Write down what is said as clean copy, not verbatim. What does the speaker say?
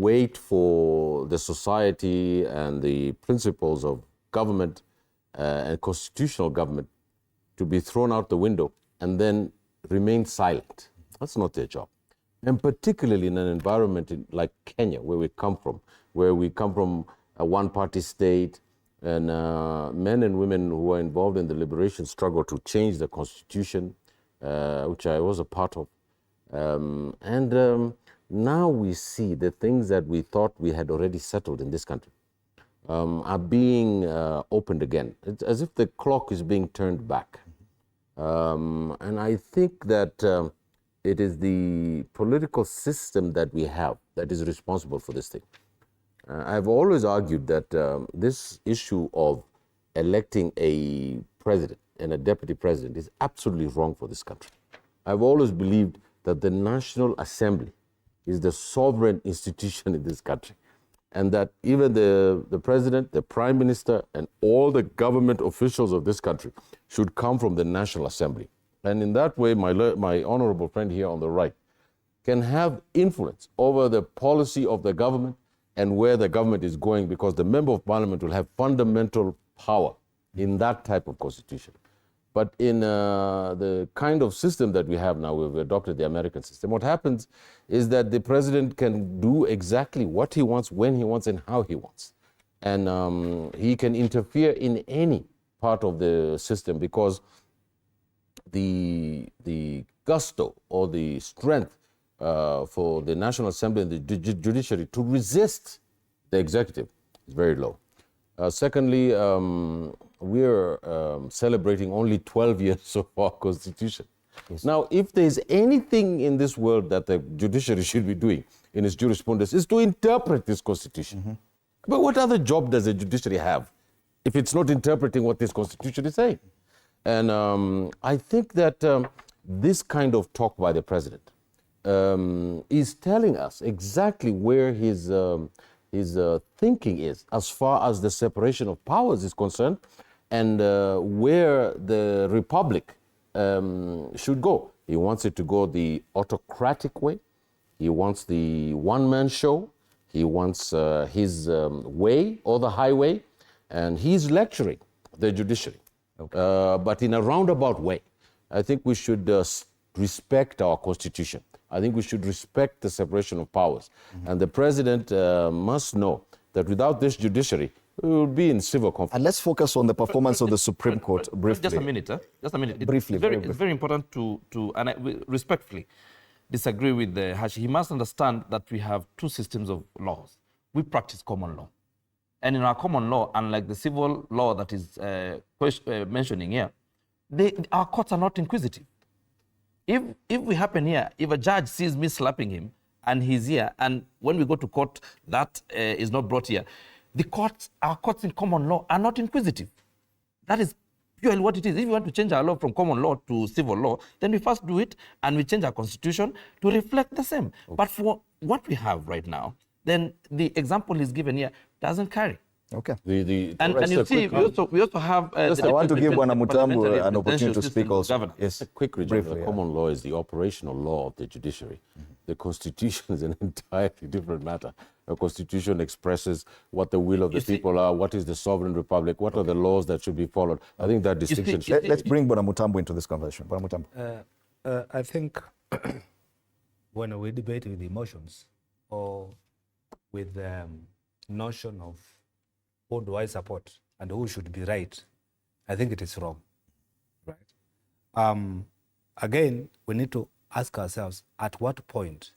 wait for the society and the principles of government and constitutional government to be thrown out the window and then remain silent. That's not their job. And particularly in an environment like Kenya, where we come from a one-party state, and men and women who are involved in the liberation struggle to change the constitution, which I was a part of. Now we see the things that we thought we had already settled in this country are being opened again. It's as if the clock is being turned back. And I think that it is the political system that we have that is responsible for this thing. I've always argued that this issue of electing a president and a deputy president is absolutely wrong for this country. I've always believed that the National Assembly is the sovereign institution in this country, and that even the president, the prime minister, and all the government officials of this country should come from the National Assembly. And in that way, my honorable friend here on the right can have influence over the policy of the government and where the government is going, because the member of parliament will have fundamental power in that type of constitution. But in the kind of system that we have now, we've adopted the American system, what happens is that the president can do exactly what he wants, when he wants, and how he wants. And he can interfere in any part of the system, because the gusto or the strength for the National Assembly and the judiciary to resist the executive is very low. Secondly, we're celebrating only 12 years of our Constitution. Yes. Now, if there's anything in this world that the judiciary should be doing in its jurisprudence, is to interpret this Constitution. Mm-hmm. But what other job does the judiciary have if it's not interpreting what this Constitution is saying? And I think that this kind of talk by the president is telling us exactly where his thinking is as far as the separation of powers is concerned, and where the republic should go. He wants it to go the autocratic way. He wants the one-man show. He wants his way or the highway, and he's lecturing the judiciary, okay. But in a roundabout way. I think we should respect our Constitution. I think we should respect the separation of powers. Mm-hmm. And the president must know that without this judiciary, we will be in civil conflict. And let's focus on the performance of the Supreme Court briefly. Just a minute, huh? Just a minute. Briefly. It's very important and I respectfully disagree with Hashi. He must understand that we have two systems of laws. We practice common law. And in our common law, unlike the civil law that is mentioning here, our courts are not inquisitive. If we happen here, if a judge sees me slapping him and he's here, and when we go to court, that is not brought here, our courts in common law are not inquisitive. That is purely what it is. If you want to change our law from common law to civil law, then we first do it and we change our constitution to reflect the same. Okay. But for what we have right now, then the example is given here doesn't carry. Okay. And you see, we also have... I want to give Bwana Mutambu an opportunity to speak also. Yes, a quick review. The common law is the operational law of the judiciary. Mm-hmm. The Constitution is an entirely different matter. The Constitution expresses what the will of the people are, what is the sovereign republic, what are the laws that should be followed. I think that distinction should... Let's bring Bwana Mutambu into this conversation. Bwana Mutambu. I think when we debate with emotions or with the notion of who do I support and who should be right, I think it is wrong, right? Again, we need to ask ourselves, at what point